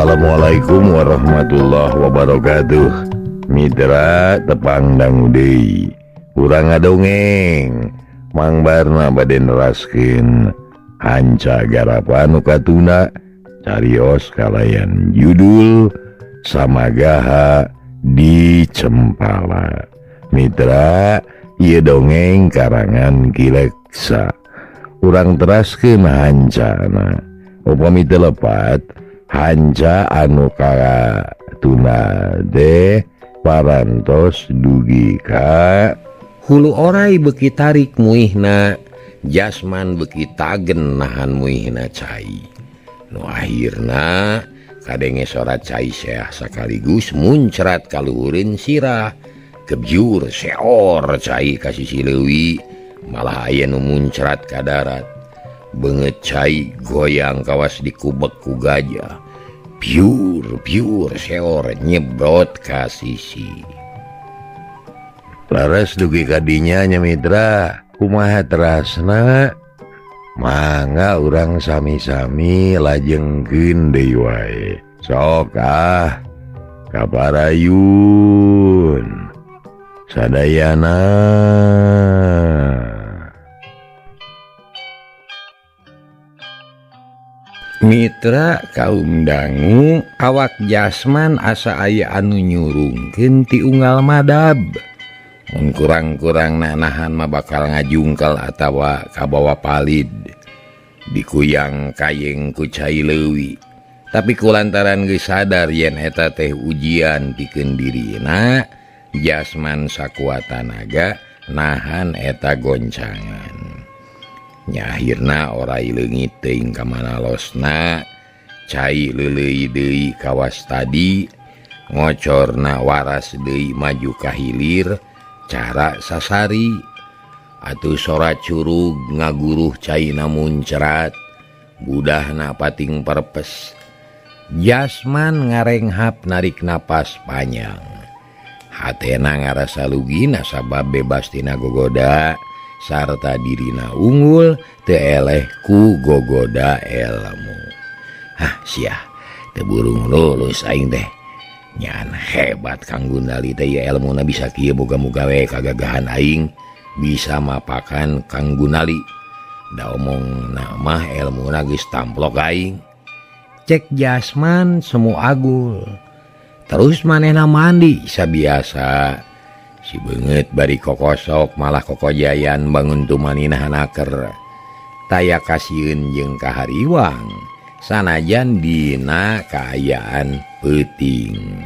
Assalamualaikum warahmatullahi wabarakatuh. Mitra tepangdang deui. Urang ngadongeng. Mang Barna bade neraskeun hanca garapan nu katuna carios kalayan judul Samagaha di Cempala. Mitra ieu dongeng karangan Kileksa. Urang teraskeun hancana. Upami telepat hanca anu katuna de parantos dugi ka hulu orai beki tarik muihna, jasman beki tagen nahan muihna cai. Nu akhirna kadenge sorat cai seah sakaligus muncrat kaluhureun sirah. Kebyur seor cai ka sisi leuwih, malah aya nu muncrat ka darat. Beungeut cai goyang kawas dikubek ku gajah. Piur seor nyebrot ka sisi. laras dugi kadinya nya mitra. Kumaha terasna? Mangga urang sami-sami lajengkeun deui wae. Sok kabarayun sadayana. Mitra kaum dangu, awak jasman asa aya anu nyurungkeun ti unggal madab. Mun kurang-kurang nahan mah bakal ngajungkel atawa kabawa palid. Dikuyang kayeng ku cai leuwih. Tapi kulantaran geus sadar yen eta teh ujian pikeun dirina, jasman sakuat tanaga nahan eta goncangan. Nyahirna orai leungit teuing ka manalosna, cai leuleuy deui kawas tadi, ngocorna waras deui maju ka hilir, cara sasari. Atuh sorat curug ngaguruh caina muncrat, budahna pating perpes. Jasman ngarenghap narik napas panjang. Hatena ngarasa lugi nasabab bebas tina gogoda, sarta dirina unggul teu eleh ku gogoda ilmu. Siah teu burung lulus aing teh. Nyan hebat Kang Gundali teh ieu elmuna bisa kieu boga-boga we kagagahan aing bisa mapakan Kang Gundali. Da omong mah elmuna geus tamplok aing. Cek jasman semu agul. Terus manehna mandi sabiasa. Si beungeut bari kokosok malah kokojayan bangun tumanina hanaker. Taya kasieun jeung kahariwang sanajan dina kaayaan peuting.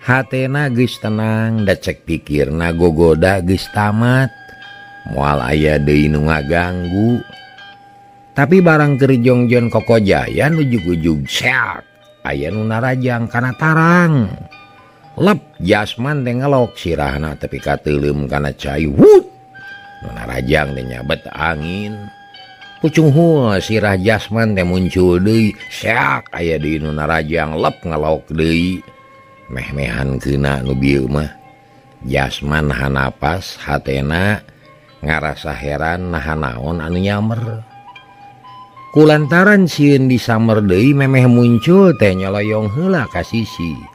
Hatena geus tenang da cek pikirna gogoda geus tamat. Moal aya deui nu ngaganggu. Tapi barang keur jongjon kokojayan ujug-ujug seak aya nu narajang kana tarang. Lep jasman teh ngelok sirahna tepi ka teuleum kana cai. Wut! Nu narajang teh nyabet angin. Pucung hul sirah jasman teh muncul deui. Seak aya deui nu narajang lep ngelok deui. Meh-mehan keuna nu bieu mah. Jasman nahan napas, hatena ngarasa heran nahan naon anu nyamer. Kulantaran sieun disamer deui memeh muncul teh nyoloyong heula ka sisi.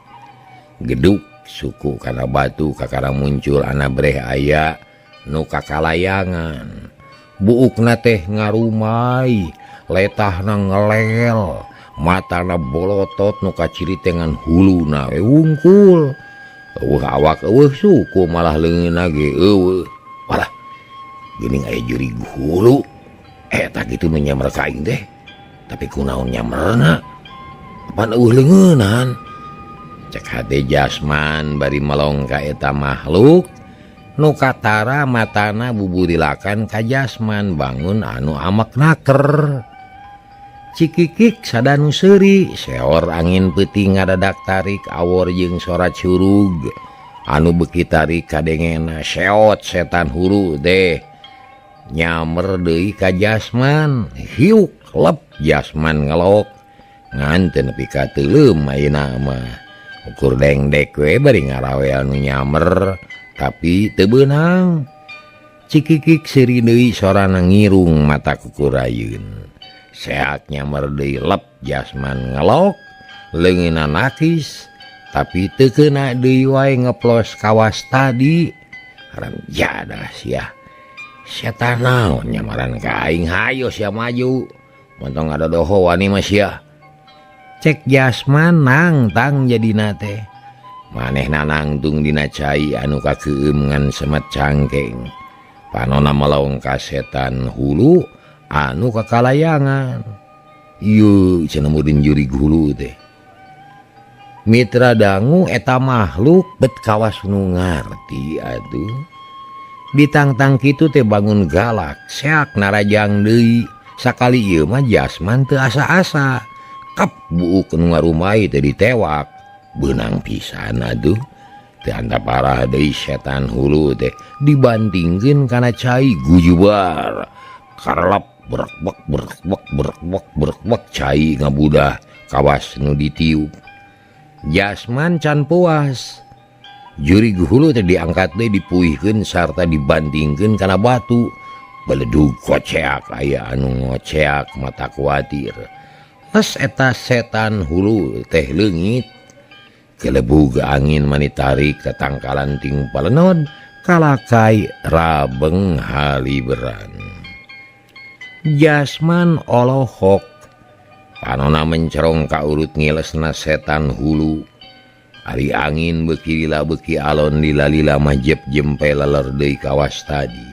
Geduk suku kana batu kakara muncul ana breh aya nu kakalayangan. Buukna teh ngarumai, letahna ngelel, matana bolotot nu kaciri dengan huluna wungkul. Eueuh awak eueuh suku malah leungeunna ge eueuh. Walah, geuning aya jurig hulu. Eta kitu nu nyamer ka aing teh. Tapi kunaon nyamerna? Pan eueuh leungeunan. Cek hate jasman bari melong ka eta makhluk nu katara matana buburilakan ka jasman bangun anu amak naker. Cikikik sadanu seuri seor angin peuting ngadadak tarik awor jeung sorat curug anu beuki tarik kadengena seot setan huru deh nyamer deui ka jasman. Hiuk lep jasman ngelok ngan teu nepi ka teuleum ayeuna mah. Ukur dengdek we bari ngarawe anu nyamer tapi teu beunang. Cikikik seuri deui sorana ngirung mata kukurayun. Seak nyamar deui lep jasman ngelok leungeunna nakis tapi teu keuna deui wae ngeplos kawas tadi. Haran jadah sia. Setan naon nyamaran ka aing hayo sia maju. Montong ngadodoho wani mah sia. Cek Jasman nangtang jadina teh. Manehna nangtung dina cai anu kakeueum ngan semet cangkeng. Panonna melaung ka setan hulu anu kakalayangan. Ieu cenah meureun jurig hulu teh. Mitra dangu eta makhluk bet kawas nu ngarti atuh. Ditangtang kitu teh bangun galak, seak narajang deui. Sakali ieu mah Jasman teu asa-asa. Kap buuk nu ngarumai teh ditewak. Beunang pisan atuh. Teu anta parah deui setan hulu teh dibandingkeun kana cai gujubar. Karlap berekbek berekbek berekbek berekbek cai ngabudah kawas nu ditiup. Jasman can puas. Jurig hulu teh diangkat deui dipuihkeun sarta dibandingkeun kana batu. Beledug koceak aya anu ngoceak mata kuatir. Les eta setan hulu teh leungit. Kelebug angin manitarik tatangkalan ting palenod kalakai rabeng haliberan. Jasman olohok. Panonna mencerong ka urut ngilesna setan hulu. Ari angin beuki lila beuki alon lila-lila majep jempe leler deui kawas tadi.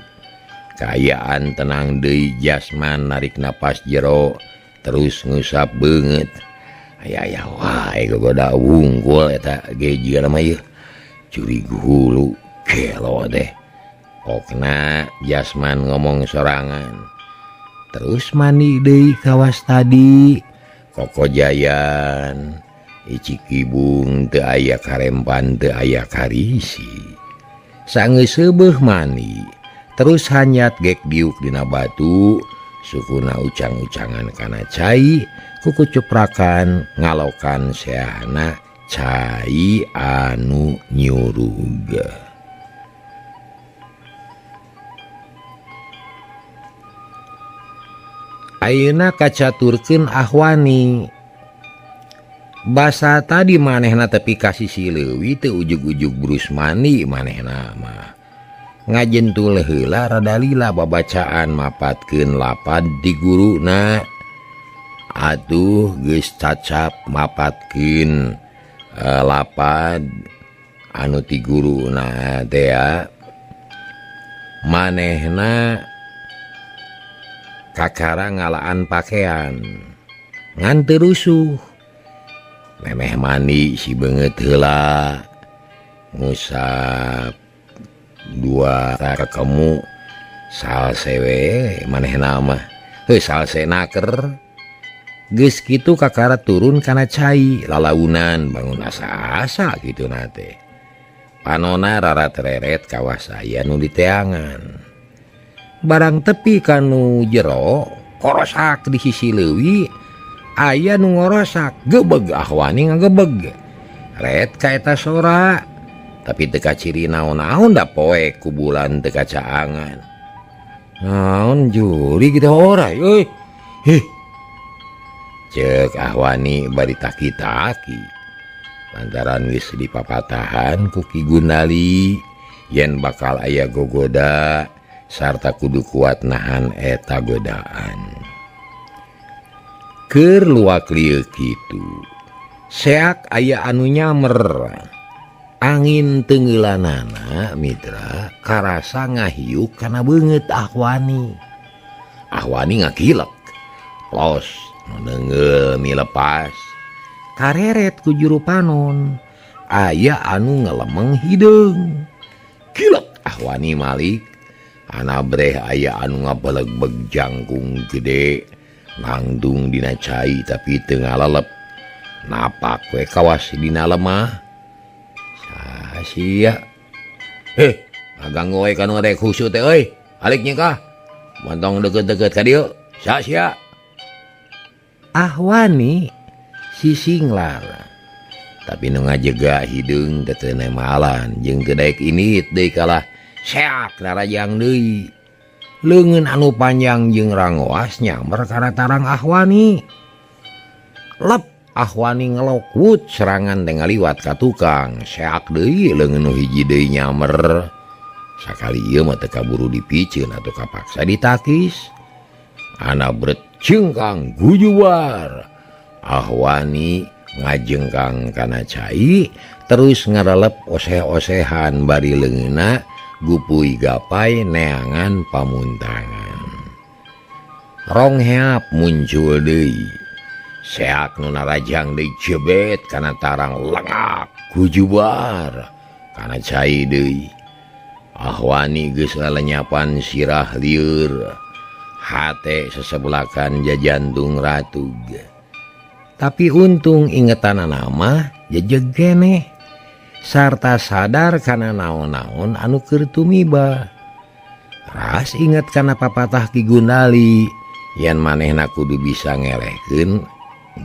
Kaayaan tenang deui Jasman narik napas jero terus ngusap beungeut. Aya wae gogoda wungkul eta gejeuna mah ieu. Jurig hulu kelo teh. Pokna Jasman ngomong sorangan. Terus mani deui kawas tadi. Kokojayan, Icikibung teu aya karempan teu aya karisi. Sageus seubeuh mani, terus hanyat gek diuk dina batu, sukuna ucang-ucangan kana cai, kukucuprakan ngalokan seahna cai anu nyurug. Ayeuna kacaturkeun Ahwani. Basa tadi manehna tepi kasih si leuwih teu ujug-ujug brus mani manehna mah. Ngajentul heula rada lila babacaan mapatkeun lapad di guruna. Atuh geus cacap mapatkeun lapad anu ti guruna teh manehna kakara ngalaan pakaian ngan teu rusuh. Memeh mandi si beungeut heula ngusap dua rekemu salse we manehna mah salse naker. Geus kitu kakara turun kana cai lalaunan bangun asa-asa kitu teh. Panonna rarat reret kawas aya nu diteangan. Barang tepi kanu jero korosak di sisi leuwih aya nu ngorosak gebeg Ahwani ngagebeg. Ret ka eta sora tapi teu kaciri naon-naon da poek ku bulan teu kacaangan. Naon juri kita ora euy. Heh. Ceuk Ahwani bari taki-taki. Lantaran geus dipapatahan ku Ki Gundali yen bakal aya gogoda sarta kudu kuat nahan eta godaan. Keur luak lieu kitu. Seak aya anu nyamer. Angin teungeulanana mitra karasa ngahiuk kana beungeut Ahwani. Ahwani ngakilek. Plos neungeul milepas. Kareret ku juru panon. Aya anu ngelemeng hideung. Kilek Ahwani malik. Anabreh aya anu ngabeleg-beg jangkung gede. Nangtung dina cai tapi teu ngalelep. Napak we kawas dina lemah. Sia. Ngaganggu we kanu rek husu teh euy. Alik nyekah. Montong deukeut-deukeut ka dieu. Sia. Ahwani sisinglar. Tapi nu ngajega hideung teu teu nemalan jeung teu daek init deui kalah seak narajang deui. Leungeun anu panjang jeung rangoas nyamber kana tarang Ahwani. Lep Ahwani ngelokut serangan dengan liwat ka tukang seak deui leungeun nu hiji deui nyamer sakali ieu mah teu kaburu dipikeun atuh kapaksa ditakis ana bret cengkang gujubar Ahwani ngajengkang kana cai terus ngarelep oseh-osehan bari leungeunna gupuy gapai neangan pamuntangan rongheap muncul deui seak nu narajang deui jebet kana tarang lengak gujubar kana cai deui Ahwani geus lelenyapan sirah lieur hate sesebelakan jajantung ratug tapi untung ingetanana mah jejeg keneh sarta sadar kana naon-naon anu keur tumiba ras inget kana papatah Ki Gundali yen manehna kudu bisa ngelehkeun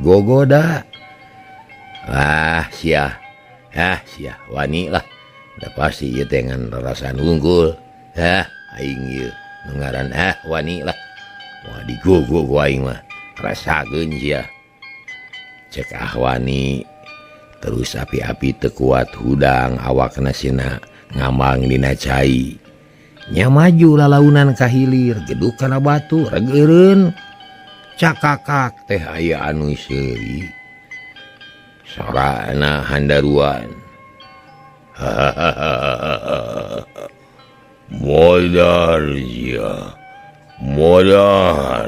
gogoda sia wani lah da pasti ieu teh ngan rarasaan unggul aing ieu nu ngaran wani lah wah digogo ku aing mah rasakeun sia cek Ahwani terus api-api teu kuat hudang awakna sina ngambang dina cai nya maju lalaunan ka hilir geduk kana batu regeureun cakakak teh aya anu seuri sorana handaruan modar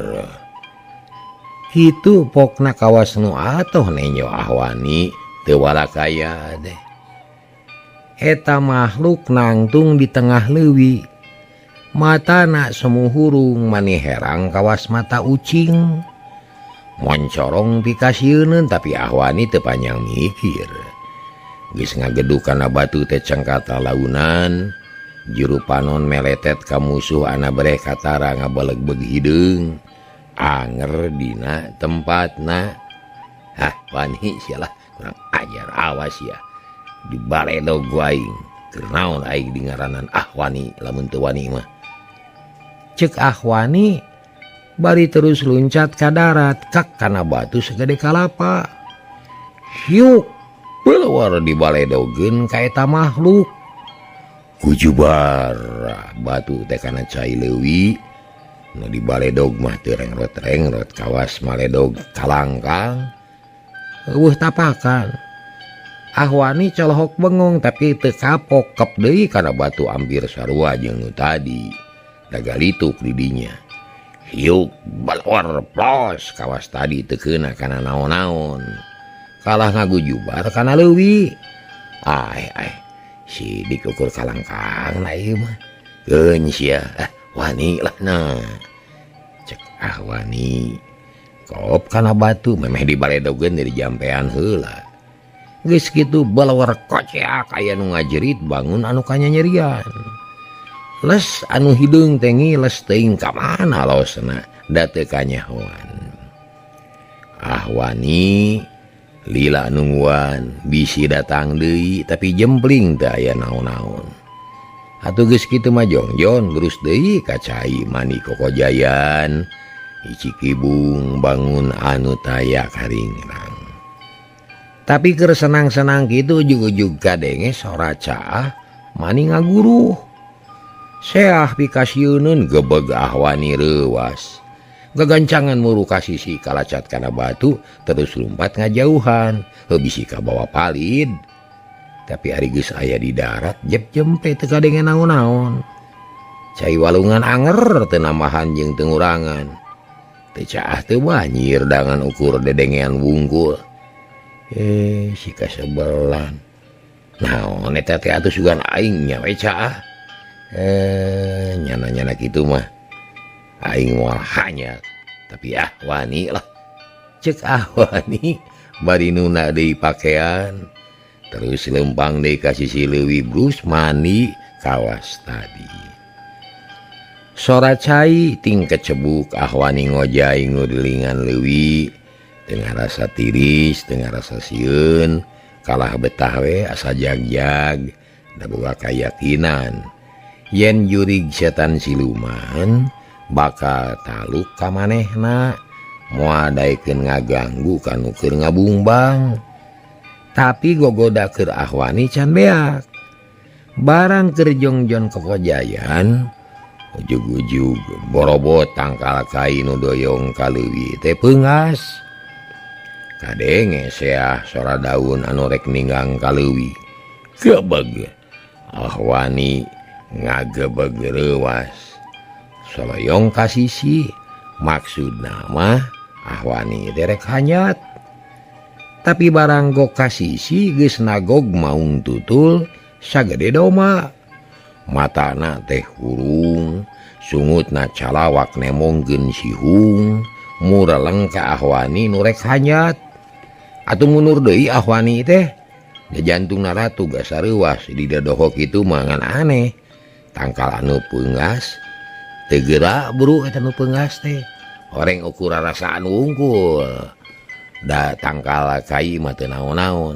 kitu pokna kawas nu atoh nenyo Ahwani teu walakaya deh eta makhluk nangtung di tengah leuwih matana semu hurung mani herang kawas mata ucing moncorong pikasieun tapi Ahwani teu panjang mikir geus ngageduk kana batu teh cengkat launan juru panon meletet ka musuh ana bereh katara ngabaleg-beg hideung anger dina tempatna Wani sialah kurang ajar awas ya di baledog aing keur naon aing dingaranan Ahwani lamun teu wani mah cek Ahwani bari terus luncat ka darat kak kana batu segede kalapa hiuk keluar di baledogeun ka eta makhluk gujubar batu teh kana cai leuwih nu di baledog mah teu rengrot kawas maledog kalangkang eueuh tapakan Ahwani colohok bengong tapi teu kapok kep deui kana batu ampir sarua jeung nu tadi dagalituk di dinya hiuk balor plos kawas tadi teu keuna kana naon-naon kalah ngagujubar kana leuwih sidik ukur kalangkang na ieu mah geun sia wani lah nah cek Ahwani kop kana batu memeh dibaledogeun dari jampean heula geus kitu balawar koceak aya nu ngajerit bangun anu kanyanyerian les anu hideung teh ngiles teuing ka mana losna da teu kanyahoan Ahwani lila nungguan bisi datang deui tapi jempling teu aya naon-naon atuh geus kitu mah jongjon gerus deui ka cai mani kokojayan icikibung bangun anu taya karingrang tapi keur senang-senang kitu ujug-ujug kadenge sora caah mani ngaguruh seah pikasieunun gebeg Ahwani reuwas gagancangan muru ka sisi kalacat kana batu terus lumpat ngajauhan bisi ka bawa palid tapi ari geus aya di darat jep-jempe teu kadenge naon-naon cai walungan anger teu namahan jeung teu ngurangan teu caah teu banyir dengan ukur dedengean wungkul si kasebelan naon eta teh atuh sugan aing nya we caah nyana-nyana gitu mah aing moal hanya tapi Ahwani lah cek Ahwani bari nuna deui pakaian terus lempang deui ka sisi leuwih brus mandi kawas tadi sora cai ting kecebuk Ahwani ngojay ngudelingan leuwih dengan rasa tiris dengan rasa sieun kalah betah we asa jagjag da boga kayakinan yen jurig setan siluman bakal taluk ka manehna muadaikeun ngaganggu kanu keur ngabumbang. Tapi gogoda keur Ahwani can beak. Barang keur jongjon Kokojayan, ujug-ujug borobot tangkal kai nu doyong ka leuwih teh peungas. Kadenge seah sora daun anu rek ninggang ka leuwih. Gebeg Ahwani ngagebeg reuwas. Soloyong ka sisi, maksudna mah Ahwani teh rek hanyat. Tapi barang gok ka sisi geus nagog maung tutul sagede doma. Matana teh hurung, sungutna calawak nemongkeun sihung, mureleng ka Ahwani nu rek hanyat. Atuh mundur deui Ahwani teh, jantungna ratu gak sareuwas di dadohok itu mangan aneh. Tangkal anu peungas teu geura buru eta nu peungas teh. Horeng ukur rasaan wungkul. Da tangkal kai mah teu naon-naon.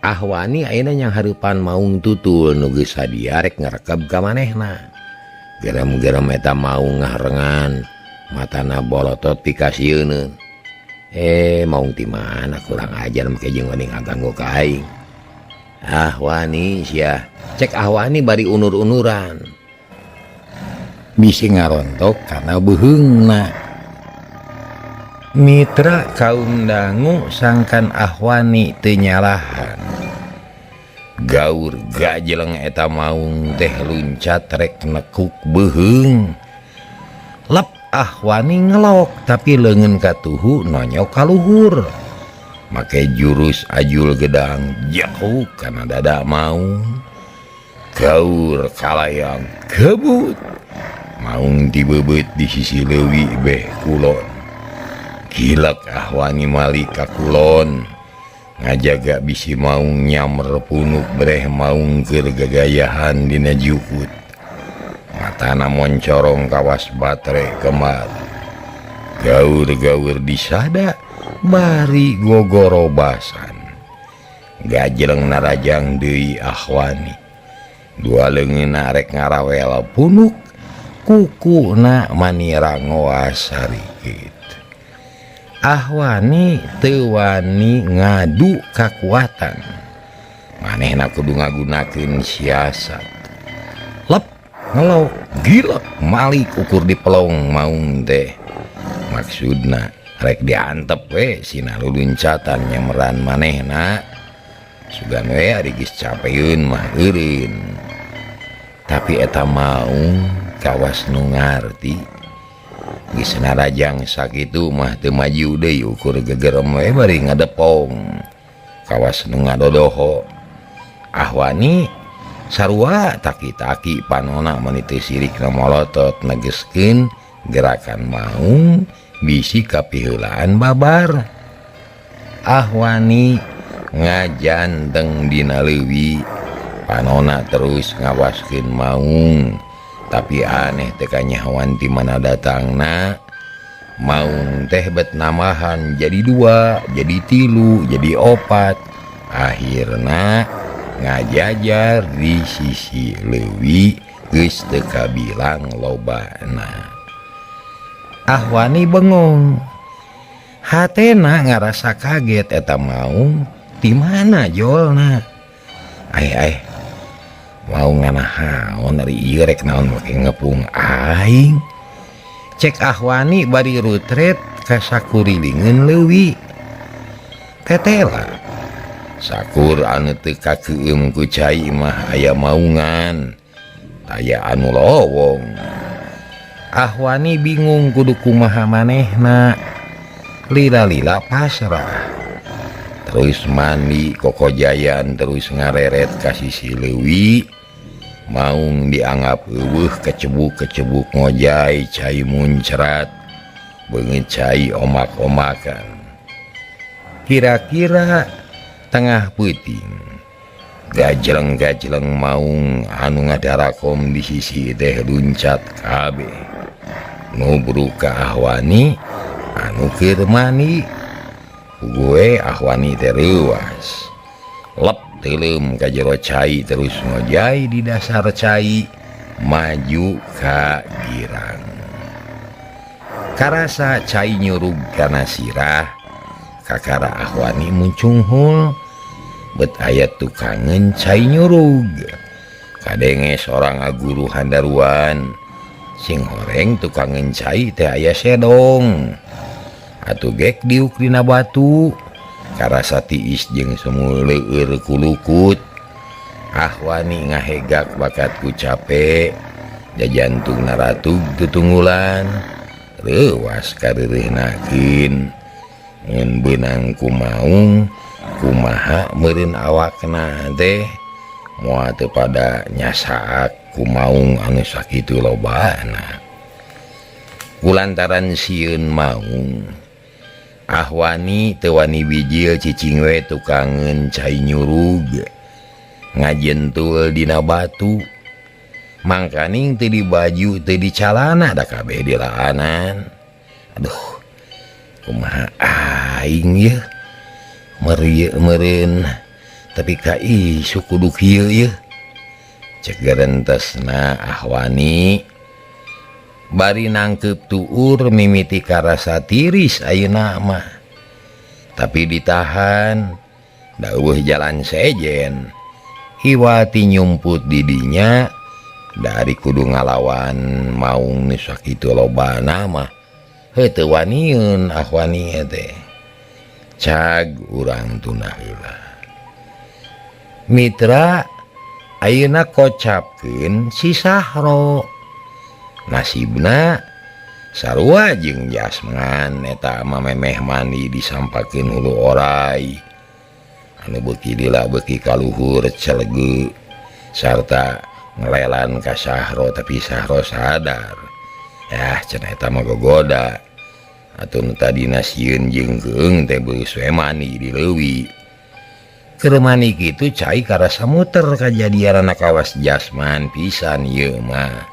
Ahwani ayeuna nyang hareupan maung tutul nu geus sadia rek ngarekeb ka manehna. Gerem-gerem eta maung ngarengan, matana bolotot pikasieun. Maung ti mana kurang ajar make jeung geuning ngaganggu ka aing. Ahwani sia, cek Ahwani bari unur-unuran. Bisi ngarontok karena beuheungna. Mitra kaum dangu sangkan Ahwani teu nyalahan. Gaur gajeleng eta maung teh luncat rek nekuk beuheung. Lep Ahwani ngelok tapi leungeun katuhu nonyok ka luhur. Make jurus ajul gedang jauh kana dada maung. Gaur kalayang kebut. Maung dibebeut di sisi leuwih beh kulon. Gilak Ahwani malik ka kulon. Ngajaga bisi maung nyammer punuk breh maung keur gagayahan dina jukut. Matana moncorong kawas batre kemar. Gaur-gaur disada bari gogorobasan. Gajeleng narajang deui Ahwani. Dua leungeunna rek ngarawel punuk, kukuna manira ngoas sarikeut. Ahwani teu wani ngadu kakuatan. Manehna kudu ngagunakeun siasat. Lep ngelok gilak malik ukur di pelong maung teh. Maksudna rek diantep we sina luluncatan nyameran manehna. Sugan we ari geus capeun mah eureun. Tapi eta maung kawas nu ngarti. Geus narajang sakitu mah teu maju deui ukur gegerem we bari ngadepong. Kawas nu ngadodoho. Ahwani sarua taki-taki panona meniti sirik na molotot negeskeun gerakan maung bisi kapiheulaan babar. Ahwani ngajanteng dina leuwih, panona terus ngawaskeun maung. Tapi aneh teh kanyahoan ti mana datangna. Maung teh bet namahan jadi 2, jadi 3, jadi 4. Akhirna ngajajar di sisi leuwih geus teu kabilang lobana. Ahwani bengong. Hatena ngarasa kaget eta maung di mana jolna. Mau nganahaon dari ieu rek naon make ngepung aing. Cek Ahwani bari rutret ka sakurilingeun leuwih. Tetela sakur anu teu kakeueum ku cai mah aya maungan, aya anu lowong. Ahwani bingung kudu kumaha manehna. Lila-lila pasrah. Terus mandi Kokojayan terus ngareret ka sisi leuwih. Maung dianggap eueuh kecebuk-kecebuk ngojay cai muncrat. Beungeut cai omak-omakan. Kira-kira tengah peuting. Gajleng-gajleng maung anu ngadarakom di sisi teh luncat kabeh. Nubruk ka Ahwani anu keur mani. Gue Ahwani teh reuwas. Lep teuleum ka jero cai terus ngojay di dasar cai maju ka girang. karasa cai nyurug kana sirah kakara Ahwani muncunghul bet ayat tukangen cai nyurug kadenge seorang guru handaruan sing horeng tukangen cai teh aya sedong atuh gek diuk dina batu karasa tiis jeung semu leueur kulukut Ahwani ngahegak bakatku capek jajantung naratug tutunggulan rewas kareureuhnakeun ngan beunang kumaung kumaha meureun awakna teh moal teu pada nyasaak kumaung anu sakitu lobana kulantaran sieun maung Ahwani teu wani bijil cicing we tukangen cai nyurug ngajentul dina batu mangkaning teu di baju teu di calana da kabeh di laanan aduh kumaha aing ye meureun tapi ka isu kudu kieu ye cek garentesna Ahwani bari nangkep tuur mimiti karasa tiris ayeuna mah tapi ditahan da eueuh jalan sejen hiwati nyumput didinya dari kudu ngalawan maung nu sakitu lobana mah heuh teu wanieun Ahwani teh cag urang tuna heula mitra ayeuna kocapkeun si Sahro nasibna sarua jeung Jasman eta mamemeh mani disampakeun hulu oray anu beuki lila beuki kaluhur celege sarta ngelelan ka Sahro tapi Sahro sadar yah cenah eta mah gogoda atuh nu tadina sieun jeung geung teh beus we mani di leuwi keur mani kitu cai karasa muter kajadian anak kawas Jasman pisan ieu mah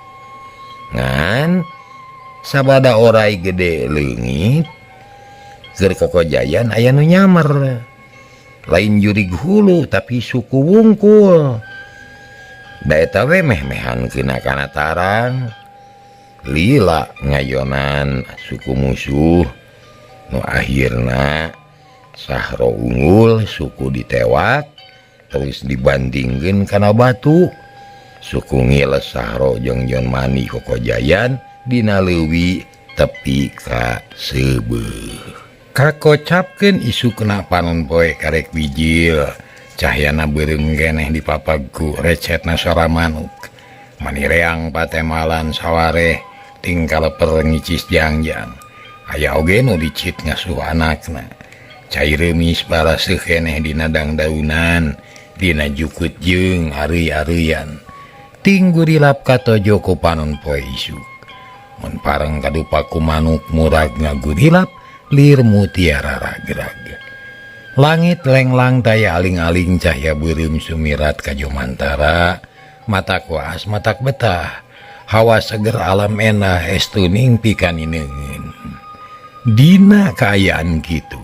ngan sabada oray gede leungit keur kokojayan aya nu nyamer lain jurig hulu tapi suku wungkul da eta we meh-mehan kena kana tarang lila ngayonan suku musuh nu akhirna Sahro unggul suku ditewak terus dibandingkeun kana batu suku ngiles Sahro jeung Jon Mani kokojayan dina leuwi tepi ka seubeuh kakocapkeun isu kena panon poe karek bijil cahyana beureum keneh dipapagku recetna sora manuk manireang patemalan sawareh tingkal leper ngicis jangjang aya oge nu dicit ngasuh anakna cai reumis baraseuh keneh dina dangdaunan dina jukut jeung areuy-areuyan ting gurilap katojo ku panon poe isuk mun pareng kadupa ku manuk murag ngagurilap lir mutiara ragrag langit lenglang taya aling-aling cahya beureum sumirat ka jomantara mata kuas matak betah hawa seger alam enah estuning pikanineungeun dina kaayaan kitu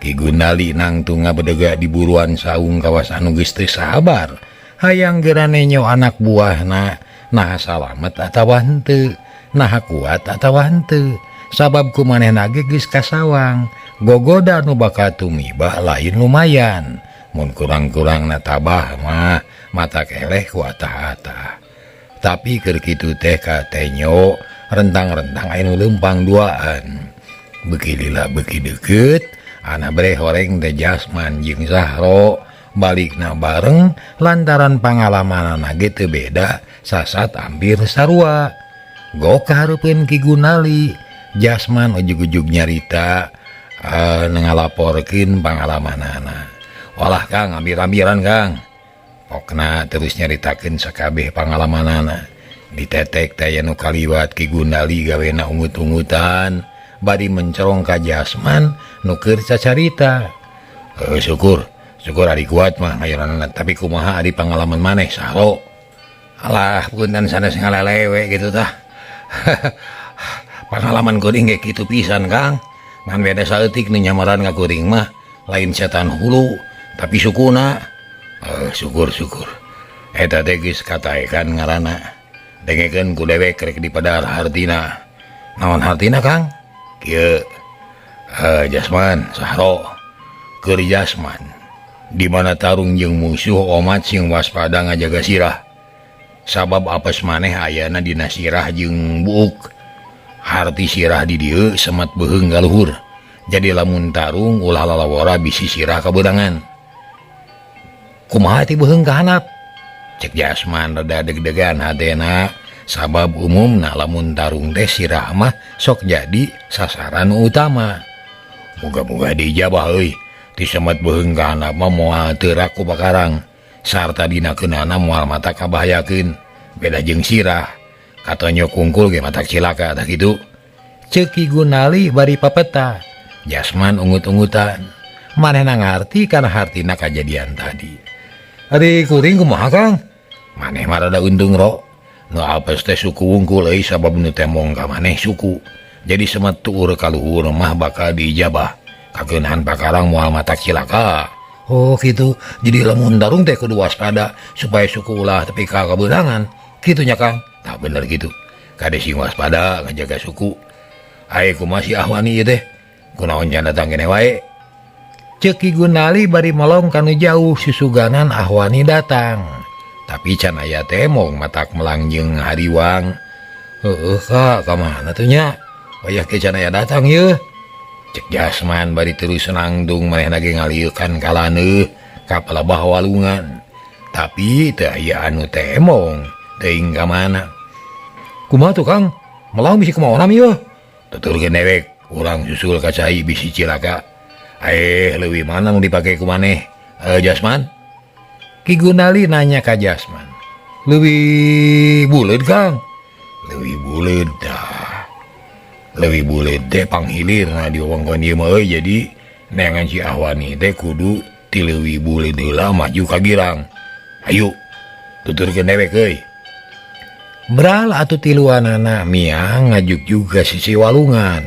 Ki Gundali nangtung ngabedega di buruan saung kawas anu geus teu sabar hayang gerane nyo anak buahna nah salamet atawa henteu nah kuat atawa henteu sabab kumanehna ge geus kasawang gogoda nu bakal tumibah lain lumayan mun kurang-kurangna tabah mah mata keleh ku atah-atah tapi keur kitu teh ka teh nyo rentang-rentang anu leumpang duaan beuki lila beuki deukeut anak bre horeng teh Jasman jeung Sahro balikna bareng lantaran pangalamanana ge teu beda sasat hampir sarua gok hareupeun Ki Gunali Jasman ujug-ujug nyarita ngalaporkeun pangalamanana walah Kang ambir-ambiran Kang pokna terus nyaritakeun sakabeh pangalamanana ditetek teh anu kaliwat Ki Gundali gawena ungut-ungutan bari mencerong ka Jasman nu keur cacarita syukur ari kuat mah ngayoranana tapi kumaha ari pangalaman maneh Sahro alah punten sanes ngalelewe gitu tah pengalaman kuring kayak gitu pisan Kang ngan beda saeutik nu nyamaran ngakuring mah lain setan hulu tapi sukuna syukur eta teh geus kataekan ngaranna dengekeun ku dewek rek dipadahar hartina naon hartina Kang Jasman Sahro keur Jasman dimana tarung jeung musuh omat sing waspada ngajaga sirah sabab apes maneh ayana dina sirah jeung buuk harti sirah di dieu semat beheung galuhur jadi lamun tarung ulah lalawara bisi sirah kabeurangan kumaha ti beheung kahanap cek Jasman rada deg-degan hatena sabab umumna lamun tarung teh sirah mah sok jadi sasaran utama muga-muga dijabah euy ti semat beheung kahanap mah moal teu raku bakarang sarta dina keunana moal mata kabahayakeun beda jeung sirah katonyo kungkul ge mata cilaka tah kitu ceuk Ki Gunali bari papeta. Jasman ungut-ungutan manehna ngarti kana hartina kajadian tadi. Ari kuring kumaha Kang? Maneh mah rada untung ro nu apes teh suku wungkul euy sabab nu temong ka maneh suku jadi semat tuur kaluhur mah bakal diijabah kakeunaan pakarang moal mata cilaka. Oh gitu jadi lamun tarung teh kudu waspada supaya suku ulah tepi ka kabeurangan kitu nya Kang. Tak bener gitu kade sing waspada ngajaga suku. Ai kumaha si Ahwani ieu teh kunaon jan datang kene wae. Ceuk Ki Gunali bari melong kanu jauh susuganan Ahwani datang tapi can aya teh mong matak melangjeng hariwang. Heueuh Kak kamana tuh nya wayah ke can aya datang yeuh cek Jasman bari terus nangdung manehna ge ngalieukan kalaneuh ka palebah walungan tapi teu aya anu temong teuing ka mana. Kumaha tuh Kang melang bisi kumaha ieu tuturkeun dewek urang susul ka cai bisi cilaka. Leuwih mana nu dipake ku maneh Jasman? Ki Gunali nanya ka Jasman. Leuwih buleud Kang. Leuwih buleud dah. Leuwih buleud teh panghilirna di wewengkon ieu mah jadi neangan si Ahwani teh kudu ti leuwih buleud heula maju ka girang. Ayo tuturkeun dewek euy. Beral atuh tiluanana miang ngajuk juga sisi walungan.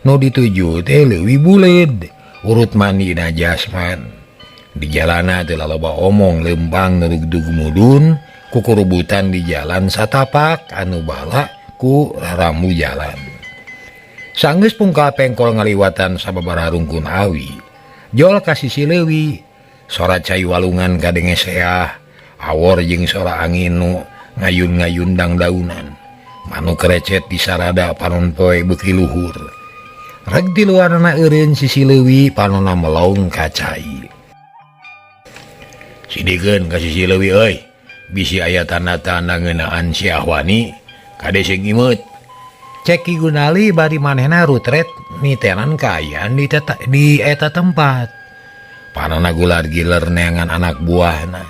Nu dituju teh leuwih buleud urut mandina Jasman. Di jalana teu laloba omong lempang nurugdug mudun kukurubutan di jalan satapak anu bala ku rarambu jalan. Sanggeus pungkal pengkol ngaliwatan sababaraha rungkun awi jol ka sisi leuwih sora cai walungan kadenge seah awor jeung sora angin nu ngayun-ngayun dangdaunan manu kerecet di sarada panon poe beuki luhur. Reg di luarna eureun sisi leuwih panonna melong ka cai. Sidikeun ka sisi leuwih euy bisi aya tanda-tanda ngeunaan si Ahwani kade sing imut. Cek Ki Gunali bari manehna rutret nitenan kaayaan di eta tempat. Panonna gular-giler neangan anak buahna.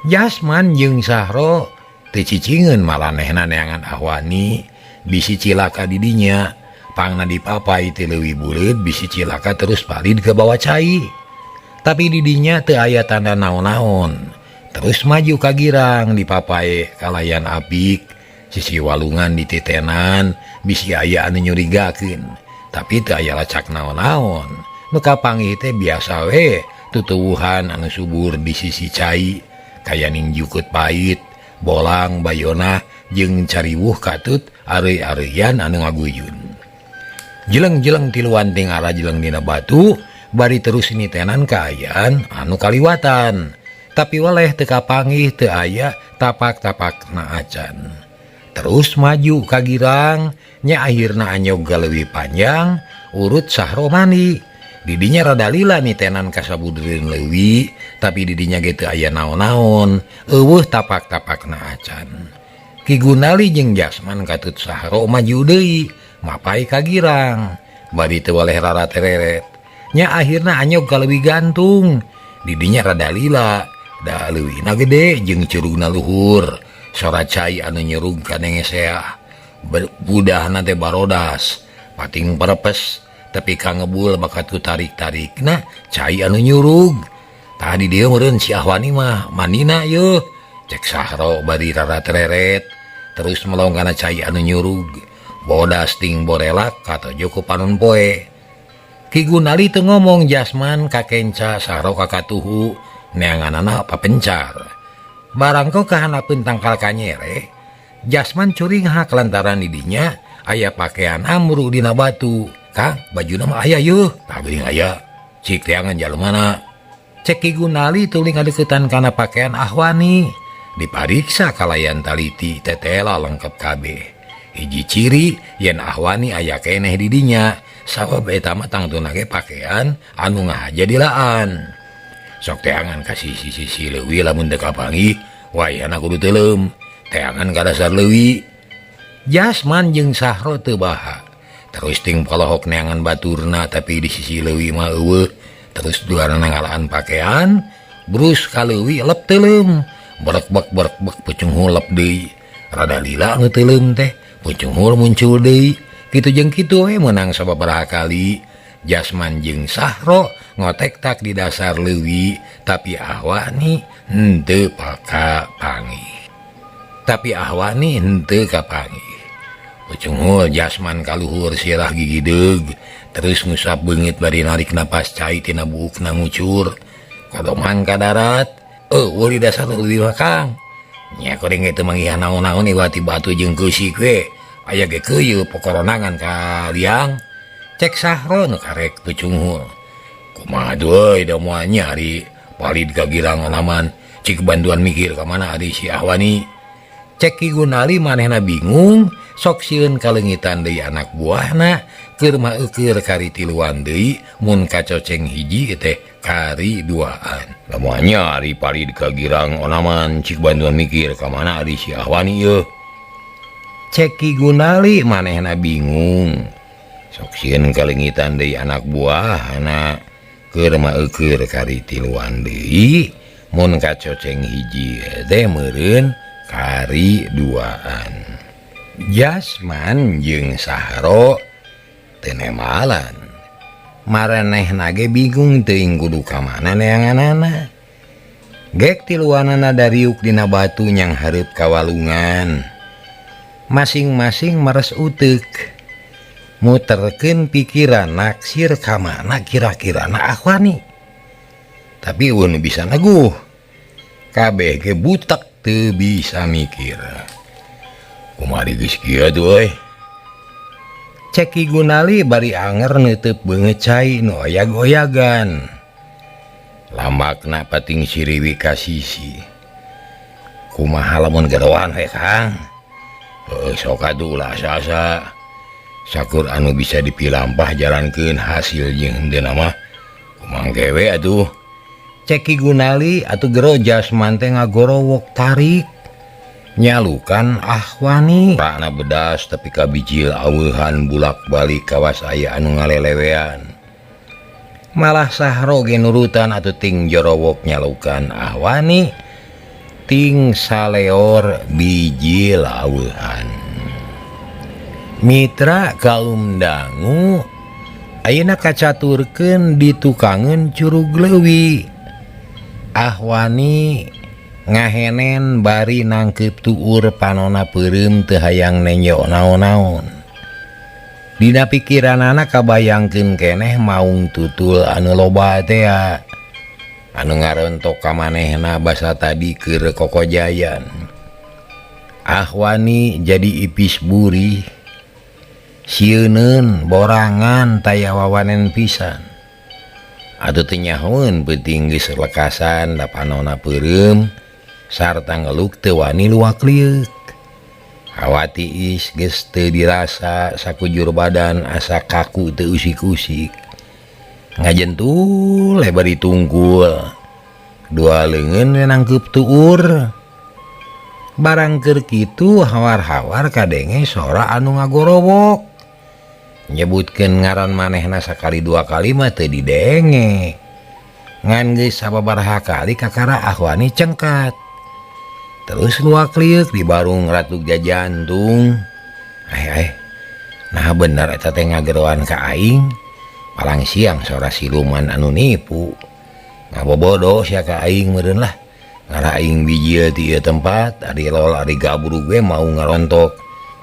Jasman jeung Sahro teu cicingeun maranehna neangan Ahwani bisi cilaka di dinya. Pangna dipapai teu leuwih buleud bisi cilaka terus palid ke bawah cai. Tapi di dinya teu aya tanda naon-naon. Terus maju ka girang dipapai kalayan apik. Sisi walungan dititenan bisi aya anu nyurigakeun. Tapi teu aya lacak naon-naon. Nu kapanggih teh biasa we tutuwuhan anu subur di sisi cai kaya ninjukut pait, bolang, bayona jeung cariwuh katut areuy-areuyan anu ngaguyun. Jeleng-jeleng tiluan ting arah jeleng dina batu bari terus nitenan kaayaan anu kaliwatan tapi waleh teu kapanggih teu aya tapak-tapakna acan. Terus maju ka girang nya akhirna anyog leuwih panjang urut Sahro mani didinya rada lila nitenan ka sabudeureun leuwih tapi didinya ge teu aya naon-naon eueuh tapak-tapakna acan. Ki Gunali jeung Jasman katut Sahro maju deui mapai ka girang bari teu waleh rarat-reret nya akhirna anyog ka leuwih gantung didinya rada lila da leuwihna gede jeung curugna luhur sora cai anu nyerug kadenge seah budahna teh barodas pating perepes tapi ka ngebul bakat ku tarik-tarikna cai anu nyurug tah di dieu meureun si Ahwani mah manina yeuh cek Sahro bari rarat-reret terus melong kana cai anu nyurug bodas ting borelak kata joko panon poe. Ki Gunali teu ngomong Jasman ka kenca Sahro ka katuhu neanganana papencar. Barangko kahanapeun tangkal kanyere Jasman curing hak lantaran didinya aya pakean amru dina batu Kang baju nama ayah yuk tabing ayah cik teangan jalan mana cek Ki Gunali tuling ngadeukeutan kana pakaian Ahwani dipariksa kalayan taliti tetela lengkap kabeh hiji ciri yen Ahwani aya keneh di dinya sabab eta mah tangtuna ge pakaian anu ngahaja dilaan sok teangan kasih sisi leuwih lamun teu kapanggih wayahna kudu teuleum teangan ka dasar leuwih Jasman jeung Sahro teu baha terus ting polohok neangan baturna tapi di sisi leuwih mah eueuh terus duana ngalaan pakaian brus ka leuwih lep teuleum berekbek pucung hulep deui rada lila nu teuleum teh pucung hul muncul deui kitu jeung kitu we meunang sababaraha kali Jasman jeung Sahro ngotek tak di dasar leuwih tapi Ahwani henteu kapanggih pucung hul Jasman kaluhur sirah gigi deug terus ngusap beungit bari narik napas cai tina buukna ngucur kadomang ka darat di dasar leuwih mah Kang nya koreng teu mangihan naon-naon iwati batu jeung keusik we aya ge keuyeul pokoronangan ka liang cek Sahro nu karek pucung hul kumaha deui da moal nyari palid ka girang alaman cik bantuan mikir ka mana ari si Ahwani cek Ki Gunali manehna bingung sok sieun kalengitan deui anak buahna keur maeukeur kari tiluan deui mun kacoceng hiji teh kari duaan lamun nyari palid ka girang onaman cik bantuan mikir ka mana ari si Ahwani yeuh cek Ki Gunali manehna bingung sok sieun kalengitan deui anak buahna keur maeukeur kari tiluan deui mun kacoceng hiji teh meureun kari duaan Jasman jeung Sahro teu nemalan maranehna ge bingung teuing kudu ka mana neanganana gek tiluanana dariuk dina batu nyang hareup kawalungan masing-masing meres uteuk muterkeun pikiran naksir ka mana kira-kirana Ahwani tapi mun bisa naguh kabeh ge butek teu bisa mikir kumari geus kieu tuh cek Ki Gunali bari anger neuteuk beungeut cai nu oyag-oyagan lambakna pating siriwi ka sisi kumaha lamun garowan we Kang sok atuh ulah asa sakur anu bisa dipilampah jalankeun hasil jeung hendeuna mah kumangke we atuh cek Ki Gunali atuh gero Jasman teh ngagorowok tarik nyalukan Ahwani rana bedas tapi kabijil aweuhan bulak-balik kawas aya anu ngalelewean malah Sahro ge nurutan atuh ting jorowok nyalukan Ahwani ting saleor bijil aweuhan mitra kaum dangu ayeuna kacaturkeun ditukangeun curug leuwih Ahwani ngahenen bari nangkep tuur panona peureum teu hayang nenyo naon-naon dina pikiranana kabayangkeun keneh maung tutul anu loba teh anu ngarontok ka manehna basa tadi keur kokojayan Ahwani jadi ipis buri sieuneun borangan taya wawanen pisan atuh teu nyahoeun penting geus lekasan da panona peureum sarta ngeluk teu wani luak liuk hawa tiis geus teu dirasa sakujur badan asa kaku teu usik-usik ngajentul lebar ditungkul dua leungeun nangkep tuur barang keur kitu hawar-hawar kadenge sora anu ngagorowok nyebutkeun ngaran manehna sakali dua kali mah teu didenge ngan geus sababaraha kali kakara Ahwani cengkat terus luak liuk di barung Ratu Jajantung nah bener eta teh ngageroan ka aing palang siang sora siluman anu nipu ngabobodo sia ka aing meureun lah ngara aing bijil di ieu tempat ari lol ari gaburu gue mau ngarontok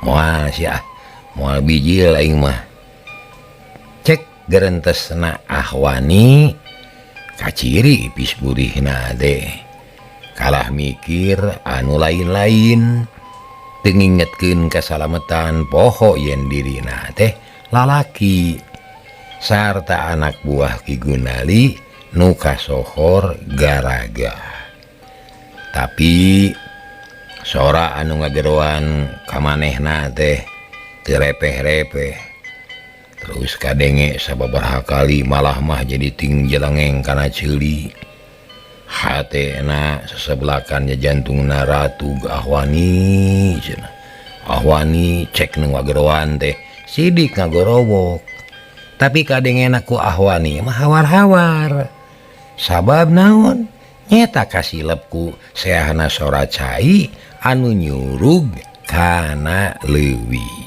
moal sia moal bijil aing mah cek gerentesna Ahwani kaciri ipis burihna teh kalah mikir anu lain-lain teu ngingetkeun kasalametan poho yen dirina teh lalaki sarta anak buah Ki Gunali nu kasohor garaga. Tapi sora anu ngageroan kamanehna teh teu repeh-repeh. Terus kadenge sababaraha kali malah mah jadi ting jelengeng kana ceuli. Hatena sesebelakan jantungna Ratu Ahwani cenah. Ahwani cek nu ngageroan teh sidik ngagorowok. Tapi kadengena ku Ahwani mah hawar-hawar. Sabab naon? Nyeta kasilep ku seahna sora cai anu nyurug kana leuwih.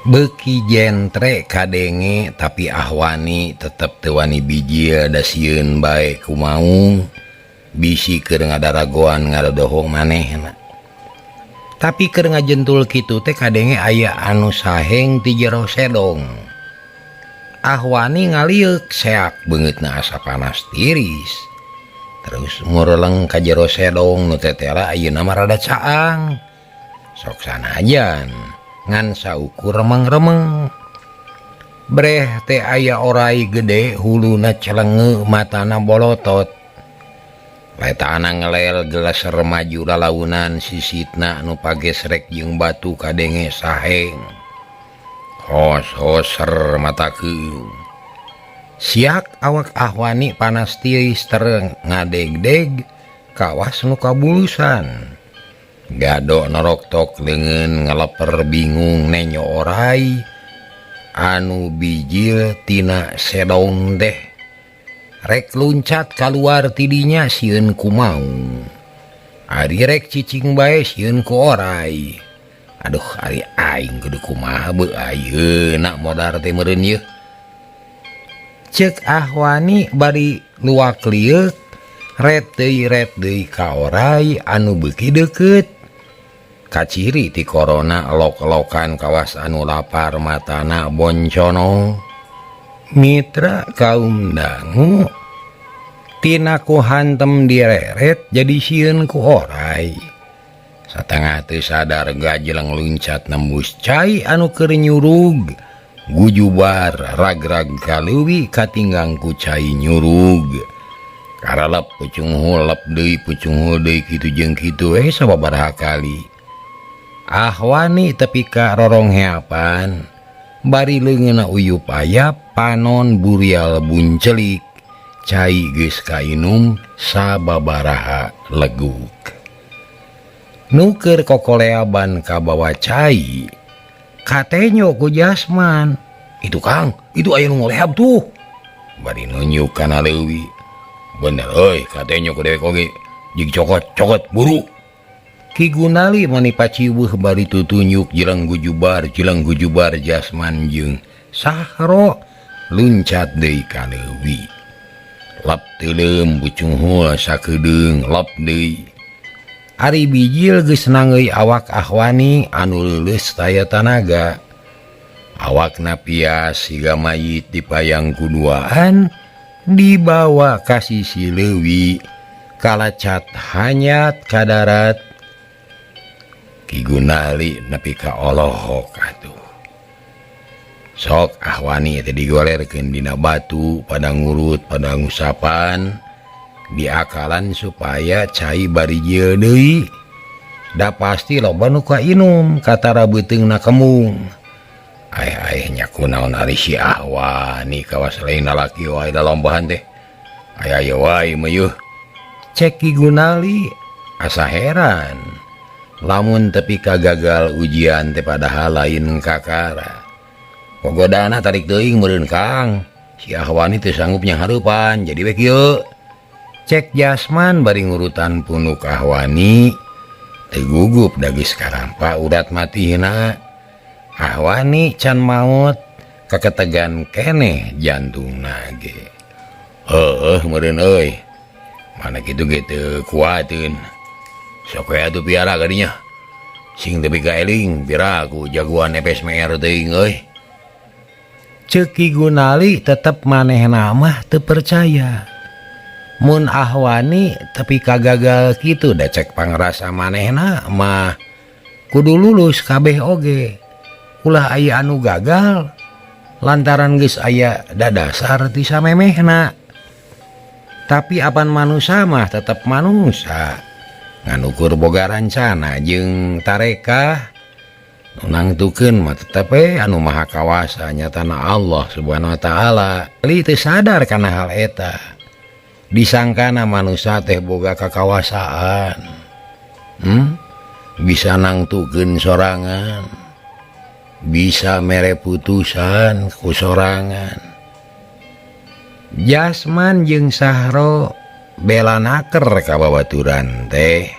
Beki jentre kadenge tapi Ahwani tetep teu wani bijil da sieun bae kumaung bisi keur ngadaragoan ngadodohong manehna. Tapi keur ngajentul kitu teh kadenge aya anu saheng ti jero sedong. Ahwani ngaliuk seak beungeutna asa panas tiris. Terus mureleng ka jero sedong nu tetela ayeuna mah rada caang. Sok sanajan ngan saukur remeng-remeng. Breh teh aya orai gede huluna celenge matana bolotot. Letana ngelel gelas remaju lalaunan sisitna nu pagesrek jeung batu kadenge saheng. Hos-hoser matakeun. Siak awak Ahwani panas tiris tereng ngadeg-deg kawas nu kabulusan. Gado noroktok leungeun ngeleper bingung nenyo orai anu bijil tina sedong teh. Rek luncat kaluar tidinya sieun kumaung. Ari rek cicing bae sieun ku orai. Aduh ari aing kudu kumaha beu ayeuna modar teh meureun yeuh. Ceuk Ahwani bari luak liuk ret deui ka orai anu beuki deukeut. Kaciri ti korona elok-elokan kawas anu lapar matana boncono. Mitra kaum dangu tina ku hantem direret jadi sieun ku orai. Satengah teu sadar gajeleng luncat nembus cai anu keur nyurug. Gujubar rag-rag kaleuwi katinggang ku cai nyurug. Karalep pucung hulep deui pucung hul deui kitu jeung kitu sababaraha kali. Ahwani tepi ka rorong heapan bari leungeunna uyup ayap panon burial buncelik. Cai geus kainum sababaraha leguk. Nu keur kokoleaban ka bawa cai katenyo ku Jasman. Itu Kang, itu aya nu ngolehab tuh. Bari nunjuk kana leuwih. Bener euy katenyo ku dewek oge jeung cokot buru. Ki Gunali mani paciweuh bari tutunjuk jeleng gujubar Jasman jeung Sahro luncat deui ka leuwih. Lep teuleum pucung hul sakedeung lep deui. Ari bijil geus nangeui awak Ahwani anu leuleus taya tanaga. Awakna pias siga mayit dipayang kuduaan dibawa ka sisi leuwih kalacat hanyat ka darat. Ki Gunali nepi ka olohok atuh. Sok Ahwani teh digolerkeun dina batu pada ngurut pada ngusapan diakalan supaya cai bari jieul deui. Da pasti loba nu kainum katara beuteungna kemung. Aya nya kunaon ari si Ahwani kawas lain lalaki wae da lombahan teh. Aya wae meuh. Cek Ki Gunali asa heran. Lamun tepi kagagal ujian teh padahal lain kakara. Pogodana tarik teuing meureun Kang. Si Ahwani teu sanggup nyanghareupan jadi we kieu. Cek Jasman bari ngurutan punuk Ahwani teu gugup da geus karampa urat matihna. Ahwani can maot kaketegan keneh jantungna ge. Heueuh meureun euy. Mana kitu ge teu kuateun. Sok we atuh piara gadinya. Sing teu kaeling piraku jagoan FSMR teuing euy. Ceuk Ki Gunali tetep manehna mah teu percaya. Mun Ahwani tapi kagagal kitu da cek pangrasa manehna mah kudu lulus kabeh oge. ulah aya anu gagal lantaran geus aya dadasar ti samemehna. Tapi apan manusia mah tetap manusia, nganukur boga rancana jeung tarekah nangtukeun mah tetep anu maha kawasa nyatana Allah subhanahu wa ta'ala. Teu sadar kana hal eta, disangkana manusia teh boga kakawasaan, bisa nangtukeun sorangan, bisa mere putusan ku sorangan. Jasman jeung Sahro bela naker ka babaturan teh,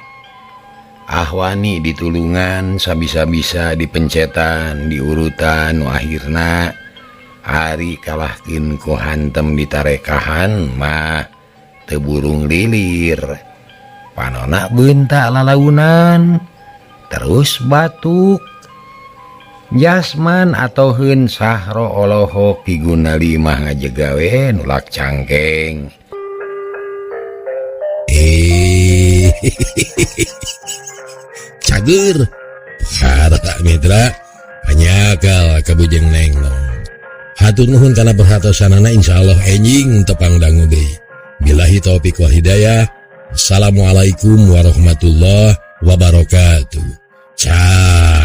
ahwani ditulungan sabisa-bisa dipencetan diurutan nu akhirna hari kalahkeun ku hantem ditarekahan mah teu burung lilir, panonna beuntak lalaunan terus batuk. Jasman atoheun Sahro olohok piguna limah ngajegawe nulak cangkeng. Cager harta mitra hanyakal kabujeng neng. Hatur nuhun kana perhatosanana, insyaallah enjing tepang dangu deui. Billahi taufik wal hidayah. Assalamualaikum warahmatullahi wabarakatuh. Ciao.